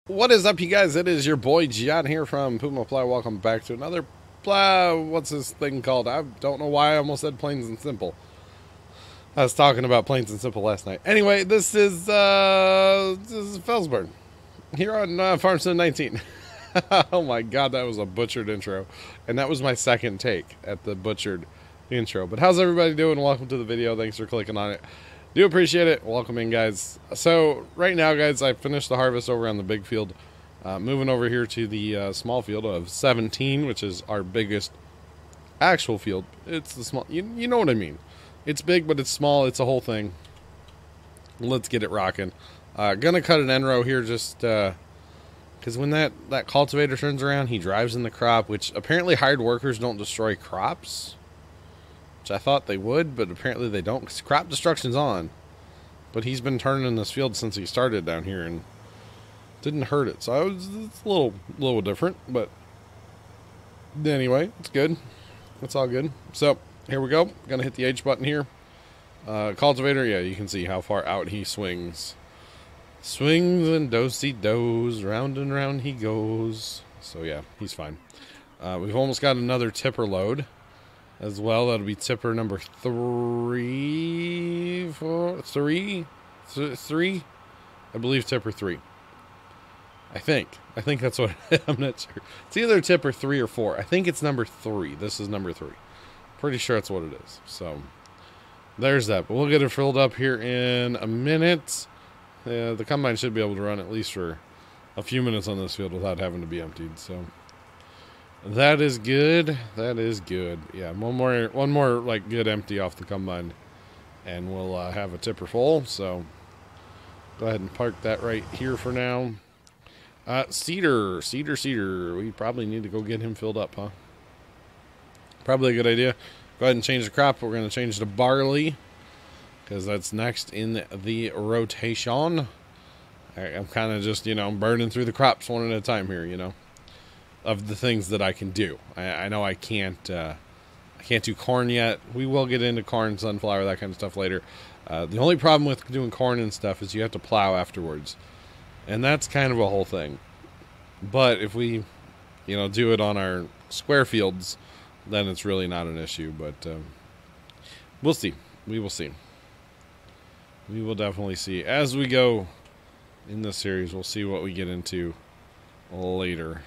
What is up, you guys? It is your boy John here from Puma Plow. Welcome back to another Plow. What's this thing called? I don't know why I almost said Plains and Simple. I was talking about Plains and Simple last night. Anyway, this is FELSBRUNN here on Farm Sim 19. Oh my god, that was a butchered intro. And that was my second take at the butchered intro. But how's everybody doing? Welcome to the video. Thanks for clicking on it. Do appreciate it. Welcome in, guys. So right now, guys, I finished the harvest over on the big field. Moving over here to the small field of 17, which is our biggest actual field. It's the small, you know what I mean. It's big, but it's small. It's a whole thing. Let's get it rocking. Gonna cut an end row here just because when that cultivator turns around, he drives in the crop, which apparently hired workers don't destroy crops. Which I thought they would, but apparently they don't, because crop destruction's on. But he's been turning in this field since he started down here and didn't hurt it. So it's a little different, but anyway, it's good. It's all good. So here we go. Gonna hit the H button here. Cultivator, yeah, you can see how far out he swings. Swings and do-si-dos, round and round he goes. So yeah, he's fine. We've almost got another tipper load as well. That'll be tipper number 3, 4, 3, 3. I believe tipper 3. I think that's what I'm not sure. It's either tipper 3 or 4. I think it's number 3. This is number 3. Pretty sure that's what it is. So there's that. But we'll get it filled up here in a minute. The combine should be able to run at least for a few minutes on this field without having to be emptied. So that is good. That is good. Yeah, one more like good empty off the combine, and we'll have a tipper full. So go ahead and park that right here for now. Cedar. We probably need to go get him filled up, huh? Probably a good idea. Go ahead and change the crop. We're going to change to barley because that's next in the rotation. I'm kind of just, burning through the crops one at a time here, of the things that I can do. I know I can't do corn yet. We will get into corn, sunflower, that kind of stuff later. The only problem with doing corn and stuff is you have to plow afterwards. And that's kind of a whole thing. But if we, do it on our square fields, then it's really not an issue. But we'll see. We will see. We will definitely see. As we go in this series, we'll see what we get into later.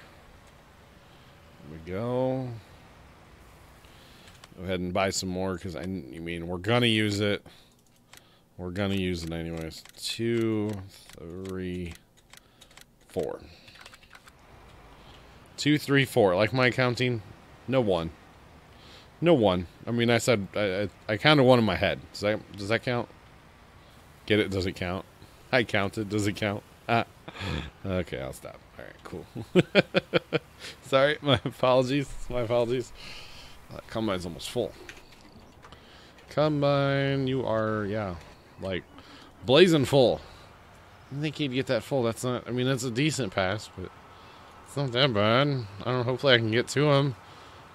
There we go. Go ahead and buy some more because we're gonna use it. We're gonna use it anyways. 2, 3, 4. 2, 3, 4. Like my counting? No 1. No 1. I said I counted 1 in my head. Does that count? Get it? Does it count? I counted. Does it count? Okay, I'll stop. All right, cool. Sorry, my apologies. Combine's almost full. Combine, you are, like blazing full. I didn't think you'd get that full. That's not, that's a decent pass, but it's not that bad. I don't know, hopefully I can get to him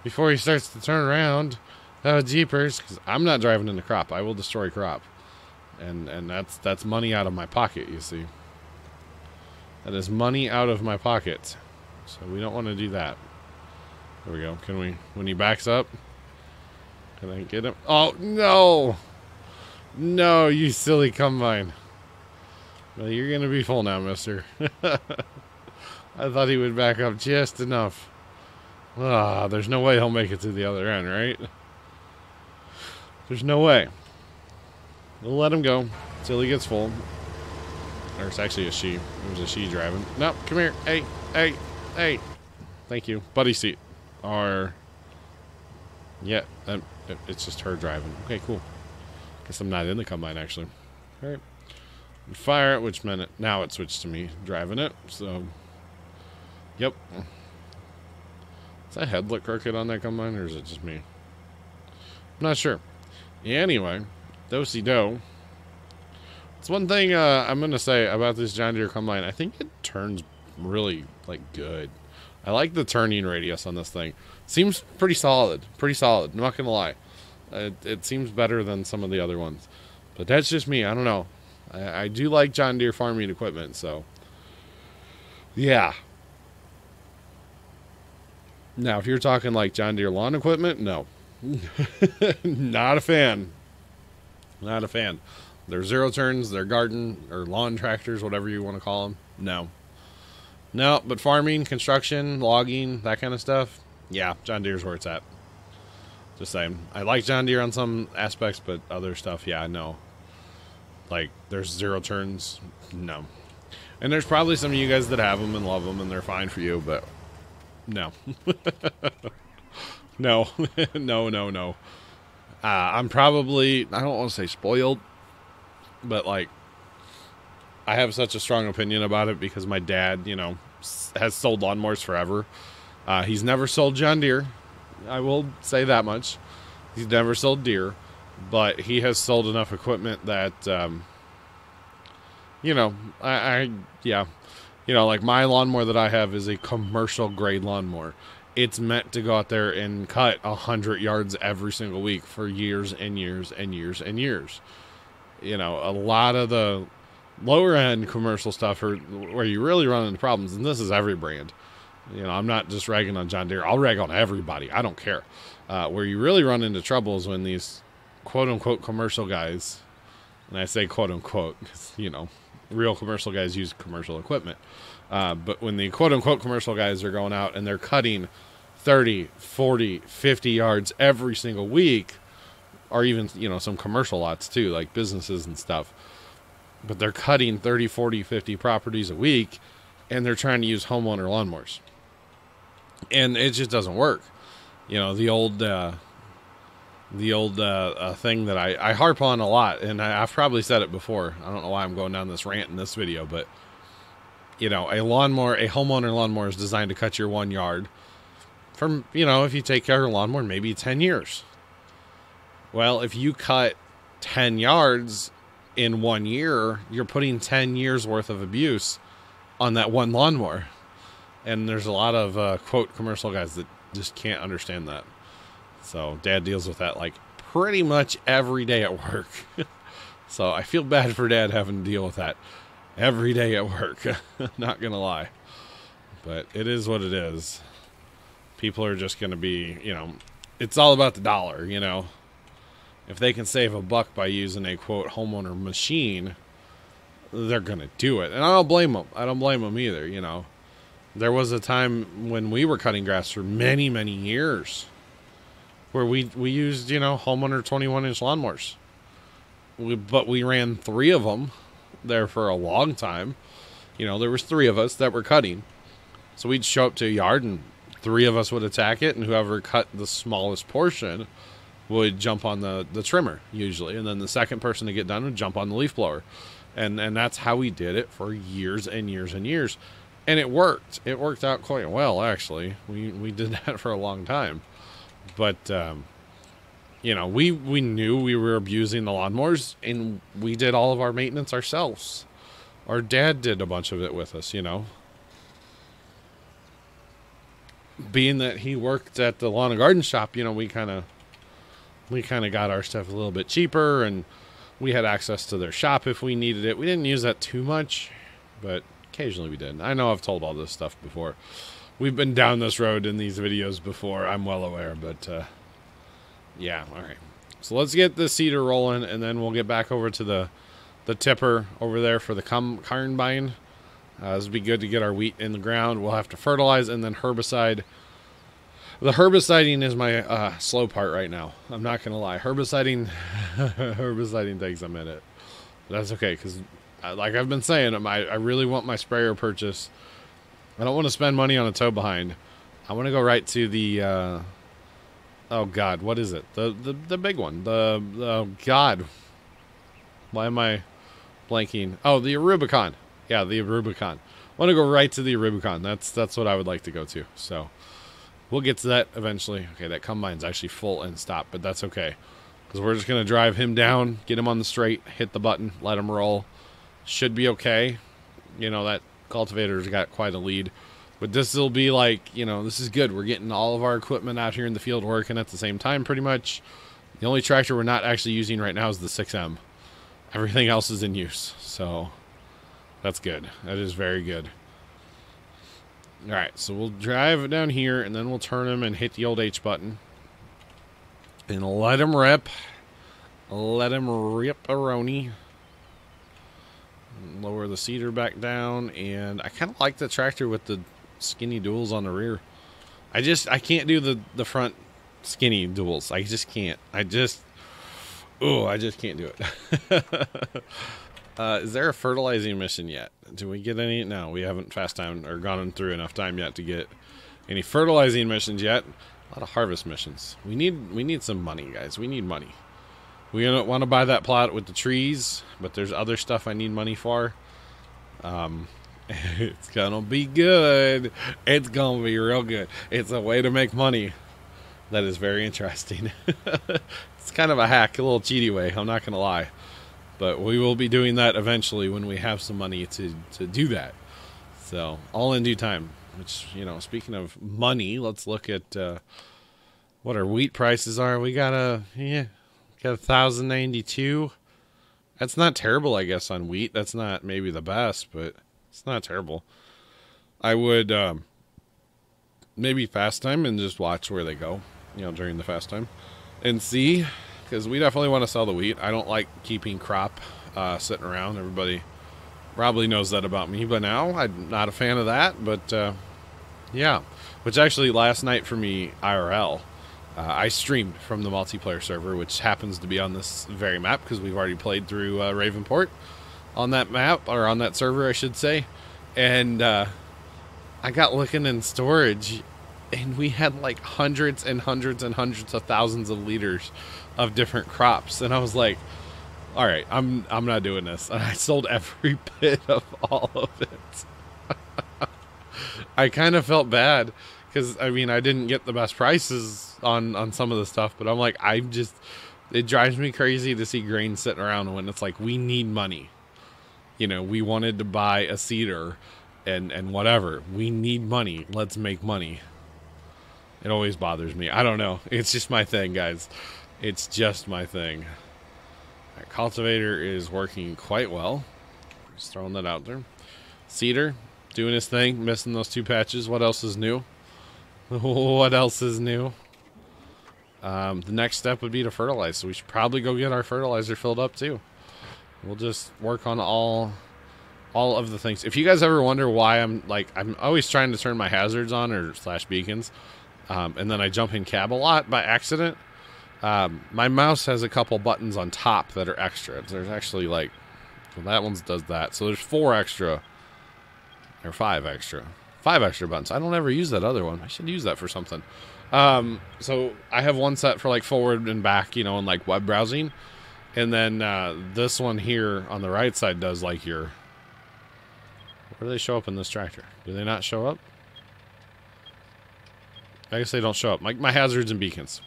before he starts to turn around. Oh, jeepers, because I'm not driving in the crop. I will destroy crop. And that's money out of my pocket, you see. That is money out of my pocket. So we don't want to do that. There we go. Can we, when he backs up, can I get him? Oh, no! No, you silly combine. Well, you're going to be full now, mister. I thought he would back up just enough. There's no way he'll make it to the other end, right? There's no way. We'll let him go until he gets full. Or it's actually a she. It was a she driving. No, come here. Hey. Thank you. Buddy seat. Yeah, it's just her driving. Okay, cool. Guess I'm not in the combine, actually. All right. Fire it, which meant now it switched to me driving it. So, yep. Does that head look crooked on that combine, or is it just me? I'm not sure. Yeah, anyway, do-si-do. It's one thing I'm going to say about this John Deere combine. I think it turns really, good. I like the turning radius on this thing. Seems pretty solid. I'm not going to lie. It seems better than some of the other ones. But that's just me. I don't know. I do like John Deere farming equipment, so Yeah. Now, if you're talking like John Deere lawn equipment, no. Not a fan. Not a fan. They're zero turns, they're garden or lawn tractors, whatever you want to call them. No. No, but farming, construction, logging, that kind of stuff, yeah, John Deere's where it's at. Just saying. I like John Deere on some aspects, but other stuff, yeah, no. Like, there's zero turns, no. And there's probably some of you guys that have them and love them and they're fine for you, but no. No. No. I'm probably, I don't want to say spoiled, but like, I have such a strong opinion about it because my dad, you know, has sold lawnmowers forever. He's never sold John Deere. I will say that much. He's never sold Deere, but he has sold enough equipment that, you know, yeah, you know, like my lawnmower that I have is a commercial grade lawnmower. It's meant to go out there and cut 100 yards every single week for years and years and years and years. You know, a lot of the lower end commercial stuff are where you really run into problems, and this is every brand. You know, I'm not just ragging on John Deere. I'll rag on everybody. I don't care. Where you really run into trouble is when these quote-unquote commercial guys, and I say quote-unquote because, you know, real commercial guys use commercial equipment. But when the quote-unquote commercial guys are going out and they're cutting 30, 40, 50 yards every single week, or even, you know, some commercial lots too, like businesses and stuff, but they're cutting 30, 40, 50 properties a week, and they're trying to use homeowner lawnmowers. And it just doesn't work. You know, the old thing that I harp on a lot, and I've probably said it before. I don't know why I'm going down this rant in this video, but, you know, a homeowner lawnmower is designed to cut your 1 yard from, you know, if you take care of a lawnmower, maybe 10 years. Well, if you cut 10 yards in 1 year, you're putting 10 years worth of abuse on that one lawnmower. And there's a lot of, quote, commercial guys that just can't understand that. So Dad deals with that like pretty much every day at work. So I feel bad for Dad having to deal with that every day at work. Not gonna lie, but it is what it is. People are just gonna be, you know, it's all about the dollar, you know. If they can save $1 by using a quote homeowner machine, they're gonna do it. And I don't blame them. I don't blame them either, you know. There was a time when we were cutting grass for many, many years where we used, you know, homeowner 21-inch lawnmowers. But we ran 3 of them there for a long time. You know, there was 3 of us that were cutting. So we'd show up to a yard and 3 of us would attack it, and whoever cut the smallest portion would jump on the trimmer, usually. And then the second person to get done would jump on the leaf blower. And that's how we did it for years and years and years. And it worked. It worked out quite well, actually. We did that for a long time. But, you know, we knew we were abusing the lawnmowers, and we did all of our maintenance ourselves. Our dad did a bunch of it with us, you know. Being that he worked at the lawn and garden shop, you know, we kind of got our stuff a little bit cheaper, and we had access to their shop if we needed it. We didn't use that too much, but occasionally we did. I know I've told all this stuff before. We've been down this road in these videos before, I'm well aware, but yeah, all right. So let's get the seeder rolling, and then we'll get back over to the tipper over there for the combine. This would be good to get our wheat in the ground. We'll have to fertilize and then herbicide. The herbiciding is my slow part right now. I'm not going to lie. Herbiciding takes a minute. But that's okay, because like I've been saying, I really want my sprayer purchase. I don't want to spend money on a tow behind. I want to go right to the, oh God, what is it? The big one. Oh God. Why am I blanking? Oh, the Rubicon. Yeah, the Rubicon. I want to go right to the Rubicon. That's what I would like to go to. So we'll get to that eventually. Okay, that combine's actually full and stop, but that's okay. Because we're just going to drive him down, get him on the straight, hit the button, let him roll. Should be okay. You know, that cultivator's got quite a lead. But this will be like, you know, this is good. We're getting all of our equipment out here in the field working at the same time pretty much. The only tractor we're not actually using right now is the 6M. Everything else is in use. So that's good. That is very good. Alright, so we'll drive down here, and then we'll turn him and hit the old H button. And let him rip. Let him rip-a-roni. Lower the cedar back down, and I kind of like the tractor with the skinny duals on the rear. I can't do the front skinny duals. I just can't. I just can't do it. Is there a fertilizing mission yet? Do we get any? No, we haven't fast time or gone through enough time yet to get any fertilizing missions yet. A lot of harvest missions. We need some money, guys. We need money. We don't want to buy that plot with the trees, but there's other stuff I need money for. It's gonna be good. It's gonna be real good. It's a way to make money that is very interesting. It's kind of a hack, a little cheaty way, I'm not gonna lie. But we will be doing that eventually when we have some money to do that. So, all in due time. Which, you know, speaking of money, let's look at what our wheat prices are. We got got 1,092. That's not terrible, I guess, on wheat. That's not maybe the best, but it's not terrible. I would maybe fast time and just watch where they go, you know, during the fast time and see, because we definitely want to sell the wheat. I don't like keeping crop sitting around. Everybody probably knows that about me, but now I'm not a fan of that. But yeah, which actually last night for me, IRL, I streamed from the multiplayer server, which happens to be on this very map because we've already played through Ravenport on that map, or on that server, I should say. And I got looking in storage, and we had like hundreds and hundreds and hundreds of thousands of liters of different crops. And I was like, all right, I'm not doing this. And I sold every bit of all of it. I kind of felt bad because, I mean, I didn't get the best prices on some of the stuff, but I'm like, it drives me crazy to see grain sitting around when it's like, we need money. You know, we wanted to buy a cedar and whatever. We need money. Let's make money. It always bothers me. I don't know. It's just my thing, guys. It's just my thing. Our cultivator is working quite well. Just throwing that out there. Cedar, doing his thing. Missing those 2 patches. What else is new? What else is new? The next step would be to fertilize. So we should probably go get our fertilizer filled up too. We'll just work on all of the things. If you guys ever wonder why I'm always trying to turn my hazards on or / beacons, and then I jump in cab a lot by accident. My mouse has a couple buttons on top that are extra. There's actually well, that one does that. So there's 4 extra, or 5 extra. 5 extra buttons. I don't ever use that other one. I should use that for something. So I have one set for forward and back, you know, and web browsing. And then this one here on the right side does your... Where do they show up in this tractor? Do they not show up? I guess they don't show up. My hazards and beacons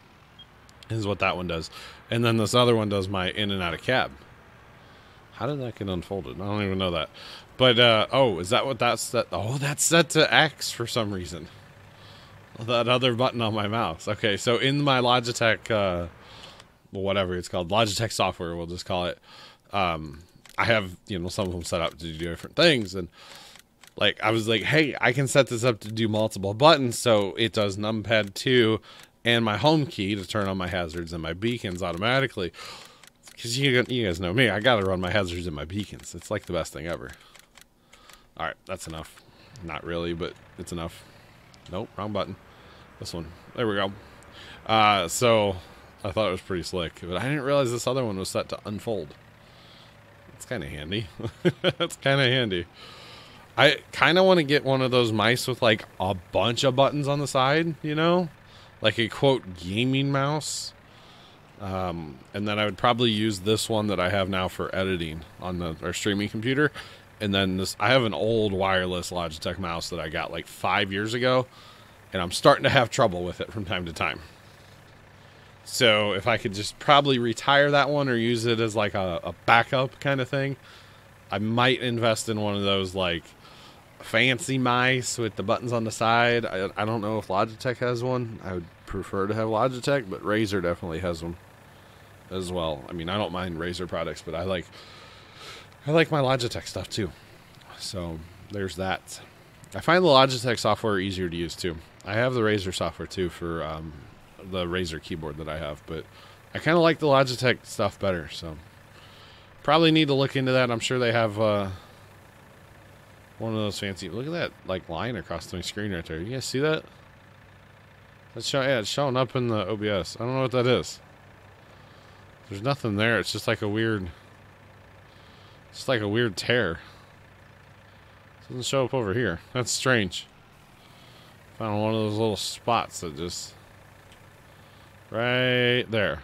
is what that one does. And then this other one does my in and out of cab. How did that get unfolded? I don't even know that. But, oh, is that what that's set? Oh, that's set to X for some reason. That other button on my mouse. Okay, so in my Logitech, whatever it's called, Logitech software, we'll just call it, I have, you know, some of them set up to do different things. And, I was like, hey, I can set this up to do multiple buttons, so it does numpad 2 and my home key to turn on my hazards and my beacons automatically. Because you guys know me, I gotta run my hazards and my beacons. It's the best thing ever. Alright, that's enough. Not really, but it's enough. Nope, wrong button. This one. There we go. So, I thought it was pretty slick, but I didn't realize this other one was set to unfold. It's kind of handy. That's kind of handy. I kind of want to get one of those mice with a bunch of buttons on the side, you know? Like a, quote, gaming mouse. And then I would probably use this one that I have now for editing on our streaming computer. And then I have an old wireless Logitech mouse that I got 5 years ago, and I'm starting to have trouble with it from time to time. So if I could just probably retire that one or use it as a backup kind of thing, I might invest in one of those fancy mice with the buttons on the side. I don't know if Logitech has one. I would prefer to have Logitech, but Razer definitely has one as well. I mean, I don't mind Razer products, but I like my Logitech stuff too. So there's that. I find the Logitech software easier to use too. I have the Razer software too for the Razer keyboard that I have, but I kind of like the Logitech stuff better. So probably need to look into that. I'm sure they have one of those fancy. Look at that like line across my screen right there. You guys see that? That's yeah, it's showing up in the OBS. I don't know what that is. There's nothing there. It's just like a weird. It's like a weird tear. It doesn't show up over here. That's strange. Found one of those little spots that just right there.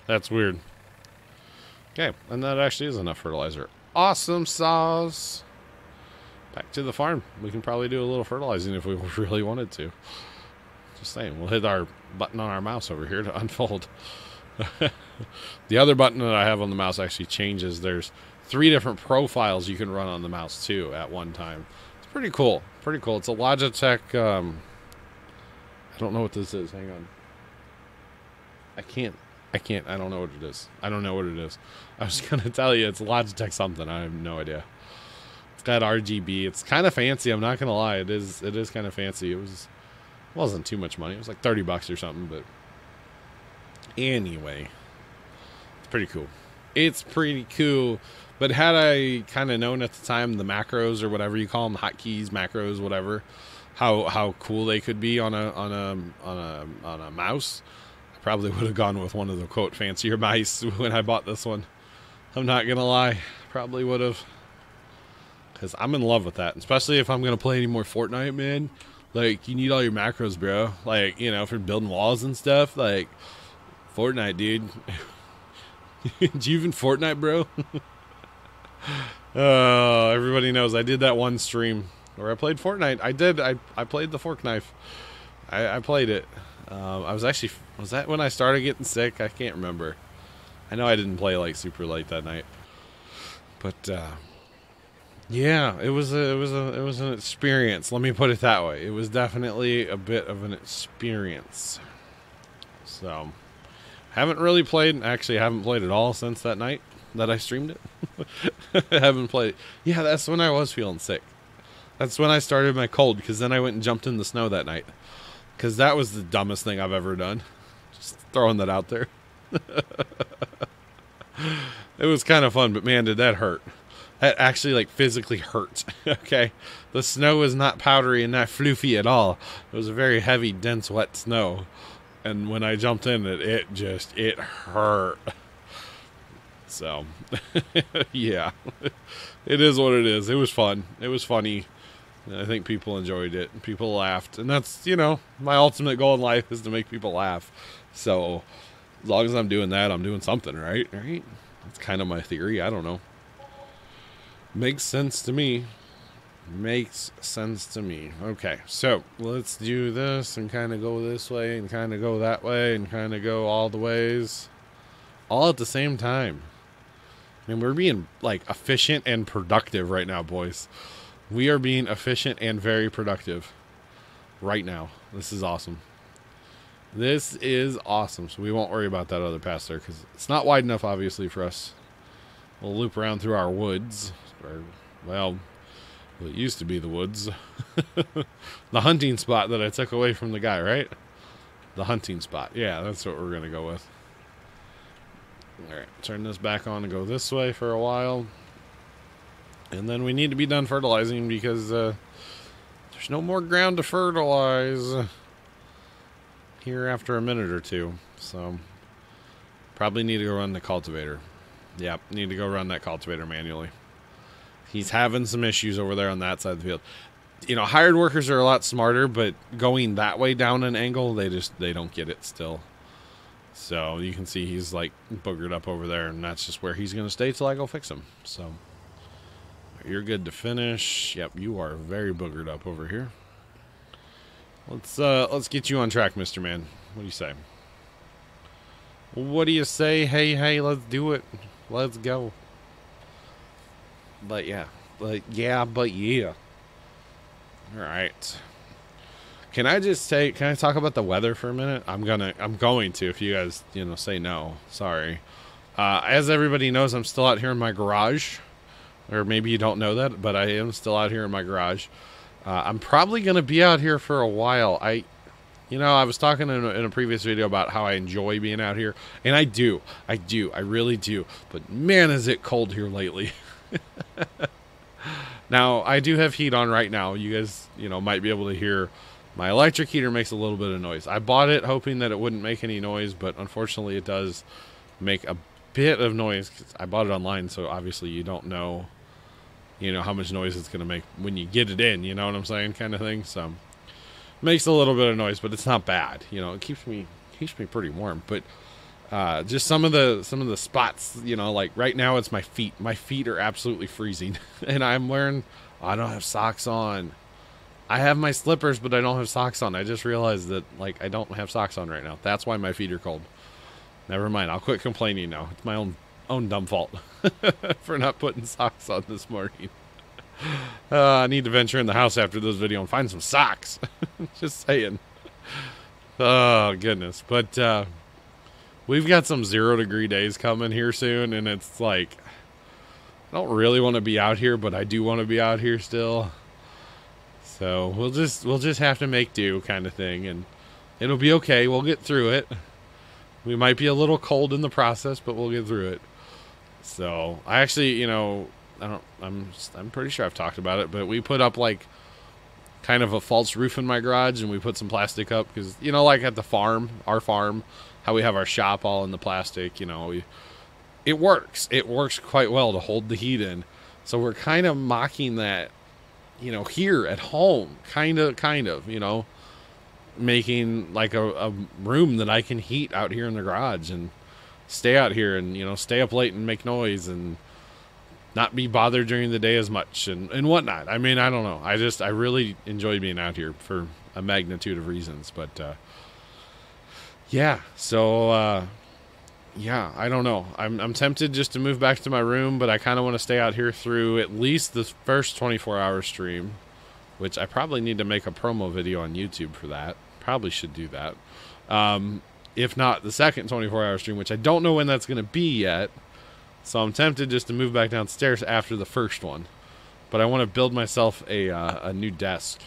That's weird. Okay, and that actually is enough fertilizer. Awesome sauce. Back to the farm. We can probably do a little fertilizing if we really wanted to. Just saying. We'll hit our button on our mouse over here to unfold. The other button that I have on the mouse actually changes. There's 3 different profiles you can run on the mouse too at one time. It's pretty cool. Pretty cool. It's a Logitech. I don't know what this is. Hang on. I can't. I don't know what it is. I don't know what it is. I was gonna tell you it's Logitech something. I have no idea. It's got RGB. It's kind of fancy. I'm not gonna lie. It is kind of fancy. It wasn't too much money. It was like $30 or something, but. Anyway, it's pretty cool. It's pretty cool. But had I kind of known at the time the macros or whatever you call them, hotkeys, macros, whatever, how cool they could be on a mouse, I probably would have gone with one of the quote fancier mice when I bought this one. I'm not gonna lie, probably would have, because I'm in love with that. Especially if I'm gonna play any more Fortnite, man. Like you need all your macros, bro. Like for building walls and stuff, like. Fortnite, dude. Did you even Fortnite, bro? Everybody knows I did that one stream where I played Fortnite. I did. I played the fork knife. I played it. Was that when I started getting sick? I can't remember. I know I didn't play like super late that night. But yeah, it was an experience. Let me put it that way. It was definitely a bit of an experience. So. Haven't really played. Actually, I haven't played at all since that night that I streamed it. I haven't played. Yeah, that's when I was feeling sick. That's when I started my cold, because then I went and jumped in the snow that night. Because that was the dumbest thing I've ever done. Just throwing that out there. It was kind of fun, but man, did that hurt. That actually, like, physically hurt. Okay? The snow was not powdery and not floofy at all. It was a very heavy, dense, wet snow. And when I jumped in it hurt. So, yeah. It is what it is. It was fun. It was funny. I think people enjoyed it. People laughed. And that's, my ultimate goal in life is to make people laugh. So, as long as I'm doing that, I'm doing something, right? Right? That's kind of my theory. I don't know. Makes sense to me. Makes sense to me. Okay, so let's do this and kind of go this way and kind of go that way and kind of go all the ways, all at the same time. I mean, we're being like efficient and productive right now, boys. We are being efficient and very productive right now. This is awesome. This is awesome. So we won't worry about that other pass there because it's not wide enough, obviously, for us. We'll loop around through our woods. Well, it used to be the woods. The hunting spot that I took away from the guy, right? The hunting spot. Yeah, that's what we're going to go with. Alright, turn this back on and go this way for a while. And then we need to be done fertilizing because there's no more ground to fertilize here after a minute or two. So, probably need to go run the cultivator. Yep, need to go run that cultivator manually. He's having some issues over there on that side of the field. Hired workers are a lot smarter, but going that way down an angle, they don't get it still. So you can see he's like boogered up over there, and that's just where he's going to stay till I go fix him. So you're good to finish. Yep, you are very boogered up over here. Let's get you on track, Mr. Man. What do you say? What do you say? Hey, let's do it. Let's go. But yeah. All right. Can I talk about the weather for a minute? I'm going to, if you guys, say no. Sorry. As everybody knows, I'm still out here in my garage or maybe you don't know that, but I am still out here in my garage. I'm probably going to be out here for a while. You know, I was talking in a previous video about how I enjoy being out here, and I do. I really do. But man, is it cold here lately. Now, I do have heat on right now. You guys, you know, might be able to hear my electric heater makes a little bit of noise. I bought it hoping that it wouldn't make any noise, but unfortunately it does make a bit of noise. I bought it online, so obviously you don't know, you know, how much noise it's going to make when you get it in, you know what I'm saying, kind of thing. So makes a little bit of noise, but it's not bad. You know, it keeps me pretty warm. But just some of the spots, you know, like right now it's my feet. My feet are absolutely freezing, and I don't have socks on. I have my slippers, but I don't have socks on. I just realized that, like, I don't have socks on right now. That's why my feet are cold. Never mind. I'll quit complaining now. It's my own dumb fault for not putting socks on this morning. I need to venture in the house after this video and find some socks. Just saying. Oh, goodness. But we've got some 0-degree days coming here soon, and it's like, I don't really want to be out here, but I do want to be out here still. So we'll just have to make do, kind of thing, and it'll be okay. We'll get through it. We might be a little cold in the process, but we'll get through it. So I actually, you know, I'm pretty sure I've talked about it, but we put up like kind of a false roof in my garage, and we put some plastic up because, you know, like at the farm, our farm, how we have our shop all in the plastic, you know, it works quite well to hold the heat in. So we're kind of mocking that, you know, here at home, kind of, you know, making like a room that I can heat out here in the garage and stay out here and, you know, stay up late and make noise and not be bothered during the day as much and whatnot. I mean, I don't know. I really enjoy being out here for a magnitude of reasons, but, yeah, so, yeah, I don't know. I'm tempted just to move back to my room, but I kind of want to stay out here through at least the first 24-hour stream, which I probably need to make a promo video on YouTube for that. Probably should do that. If not, the second 24-hour stream, which I don't know when that's going to be yet. So I'm tempted just to move back downstairs after the first one. But I want to build myself a new desk.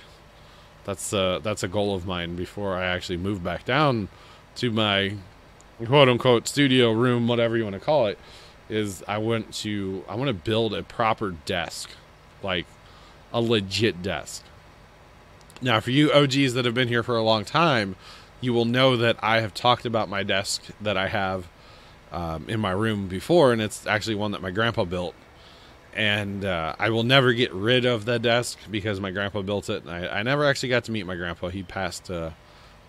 That's a goal of mine before I actually move back down to my quote-unquote studio room, whatever you want to call it, is I want to build a proper desk, like a legit desk. Now, for you OGs that have been here for a long time, you will know that I have talked about my desk that I have in my room before, and it's actually one that my grandpa built. And I will never get rid of the desk because my grandpa built it. I never actually got to meet my grandpa. He passed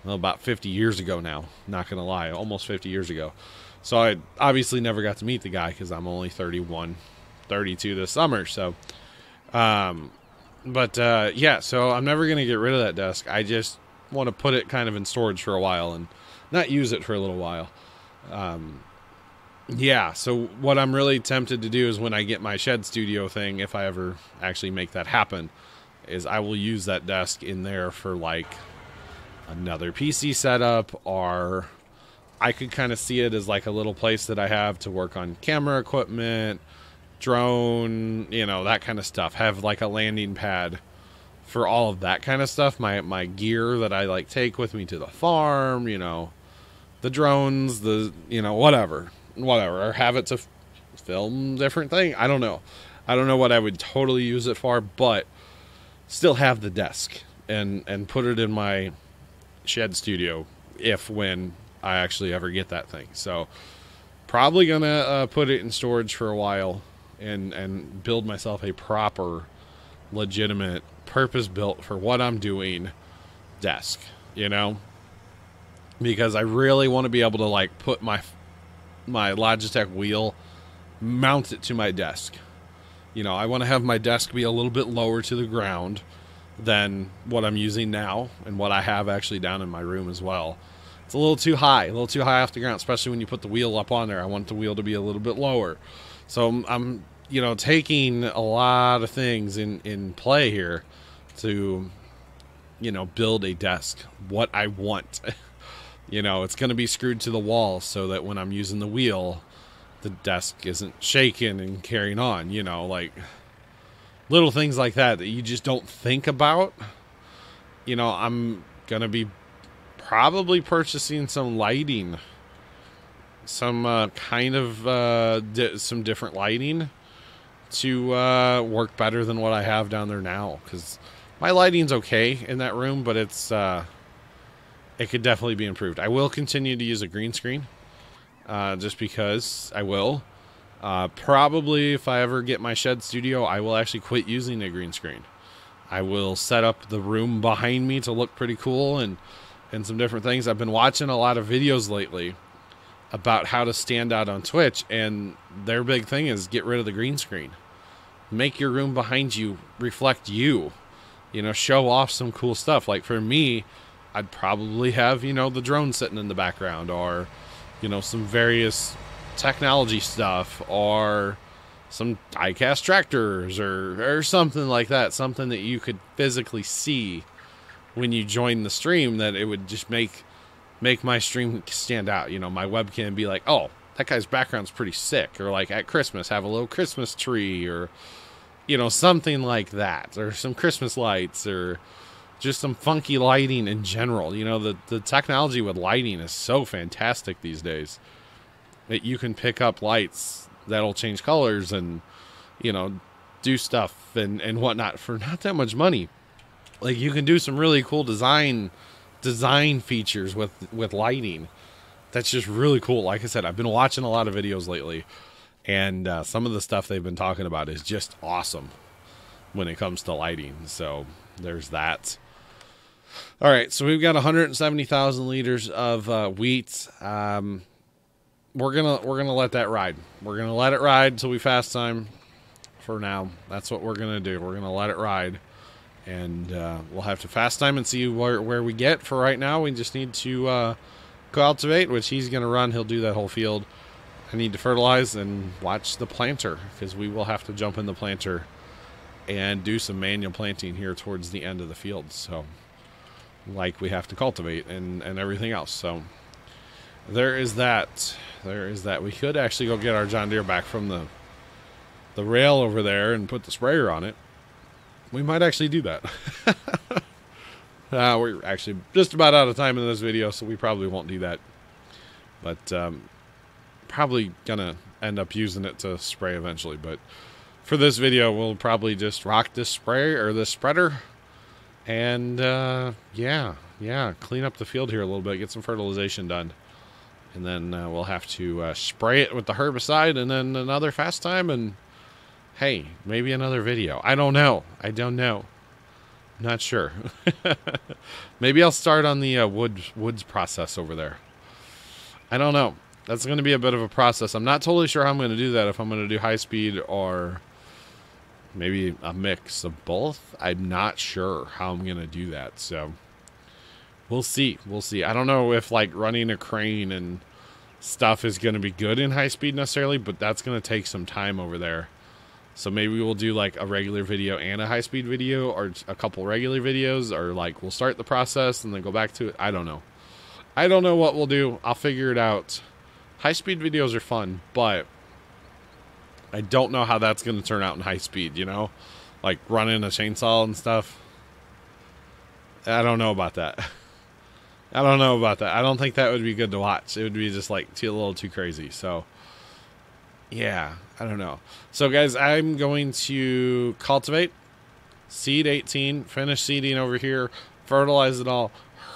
about 50 years ago now, not gonna lie, almost 50 years ago. So I obviously never got to meet the guy because I'm only 31, 32 this summer. So yeah, so I'm never gonna get rid of that desk. I just want to put it kind of in storage for a while and not use it for a little while. Yeah, so what I'm really tempted to do is when I get my shed studio thing, if I ever actually make that happen, is I will use that desk in there for like another PC setup, or I could kind of see it as like a little place that I have to work on camera equipment, drone, you know, that kind of stuff. Have like a landing pad for all of that kind of stuff. My gear that I like take with me to the farm, you know, the drones, the, you know, whatever, or have it to film different thing. I don't know what I would totally use it for, but still have the desk and put it in my shed studio when I actually ever get that thing. So probably gonna put it in storage for a while and build myself a proper, legitimate, purpose-built for what I'm doing desk, you know, because I really want to be able to like put my Logitech wheel, mount it to my desk. You know, I want to have my desk be a little bit lower to the ground than what I'm using now and what I have actually down in my room as well. It's a little too high off the ground, especially when you put the wheel up on there. I want the wheel to be a little bit lower. So I'm you know, taking a lot of things in play here to, you know, build a desk, what I want. You know, it's going to be screwed to the wall so that when I'm using the wheel, the desk isn't shaking and carrying on, you know, like, little things like that you just don't think about. You know, I'm going to be probably purchasing some lighting, some some different lighting to work better than what I have down there now, because my lighting's okay in that room, but it's it could definitely be improved. I will continue to use a green screen, just because I will. Probably if I ever get my shed studio, I will actually quit using a green screen. I will set up the room behind me to look pretty cool and some different things. I've been watching a lot of videos lately about how to stand out on Twitch, and their big thing is get rid of the green screen. Make your room behind you reflect you. You know, show off some cool stuff. Like for me, I'd probably have, you know, the drone sitting in the background, or, you know, some various technology stuff, or some die-cast tractors, or something like that. Something that you could physically see when you join the stream, that it would just make my stream stand out. You know, my webcam be like, oh, that guy's background's pretty sick. Or like at Christmas, have a little Christmas tree, or, you know, something like that. Or some Christmas lights, or just some funky lighting in general. You know, the technology with lighting is so fantastic these days that you can pick up lights that'll change colors and, you know, do stuff and whatnot for not that much money. Like, you can do some really cool design features with lighting. That's just really cool. Like I said, I've been watching a lot of videos lately, and some of the stuff they've been talking about is just awesome when it comes to lighting. So there's that. All right, so we've got 170,000 liters of wheat. We're gonna let that ride. We're gonna let it ride till we fast time. For now, that's what we're gonna do. We're gonna let it ride, and we'll have to fast time and see where we get. For right now, we just need to cultivate, which he's gonna run. He'll do that whole field. I need to fertilize and watch the planter, because we will have to jump in the planter and do some manual planting here towards the end of the field. So, like, we have to cultivate and everything else. So there is that. There is that. We could actually go get our John Deere back from the rail over there and put the sprayer on it. We might actually do that. We're actually just about out of time in this video, so we probably won't do that. But probably gonna end up using it to spray eventually. But for this video, we'll probably just rock this spray or this spreader, and yeah, clean up the field here a little bit, get some fertilization done. And then we'll have to spray it with the herbicide, and then another fast time, and hey, maybe another video. I don't know. Not sure. Maybe I'll start on the woods process over there. I don't know. That's going to be a bit of a process. I'm not totally sure how I'm going to do that, if I'm going to do high speed or maybe a mix of both. I'm not sure how I'm going to do that, so we'll see. I don't know if, like, running a crane and stuff is going to be good in high speed necessarily, but that's going to take some time over there. So maybe we'll do like a regular video and a high speed video, or a couple regular videos, or like we'll start the process and then go back to it. I don't know. I don't know what we'll do. I'll figure it out. High speed videos are fun, but I don't know how that's going to turn out in high speed, you know? Like running a chainsaw and stuff. I don't know about that. I don't think that would be good to watch. It would be just like a little too crazy. So yeah, I don't know. So guys, I'm going to cultivate, seed 18, finish seeding over here, fertilize it all,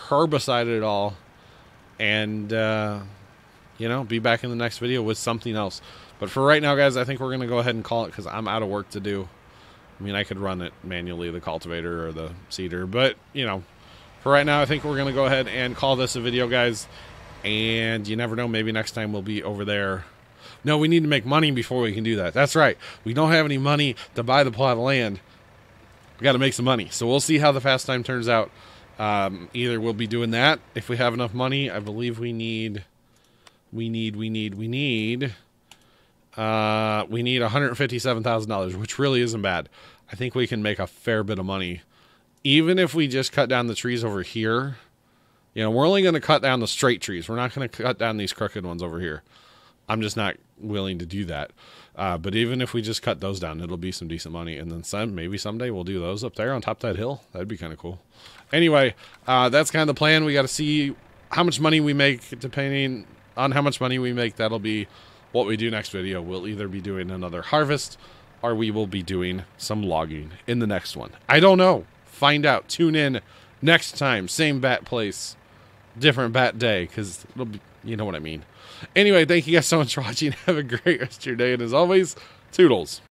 herbicide it all, and you know, be back in the next video with something else. But for right now, guys, I think we're going to go ahead and call it, because I'm out of work to do. I mean, I could run it manually, the cultivator or the seeder, but you know, for right now, I think we're going to go ahead and call this a video, guys. And you never know, maybe next time we'll be over there. No, we need to make money before we can do that. That's right. We don't have any money to buy the plot of land. We got to make some money. So we'll see how the fast time turns out. Either we'll be doing that if we have enough money. I believe we need $157,000, which really isn't bad. I think we can make a fair bit of money. Even if we just cut down the trees over here, you know, we're only going to cut down the straight trees. We're not going to cut down these crooked ones over here. I'm just not willing to do that. But even if we just cut those down, it'll be some decent money. And then maybe someday we'll do those up there on top of that hill. That'd be kind of cool. Anyway, that's kind of the plan. We got to see how much money we make. Depending on how much money we make, that'll be what we do next video. We'll either be doing another harvest, or we will be doing some logging in the next one. I don't know. Find out. Tune in next time. Same bat place, different bat day, because it'll be, you know what I mean. Anyway, thank you guys so much for watching. Have a great rest of your day. And as always, toodles.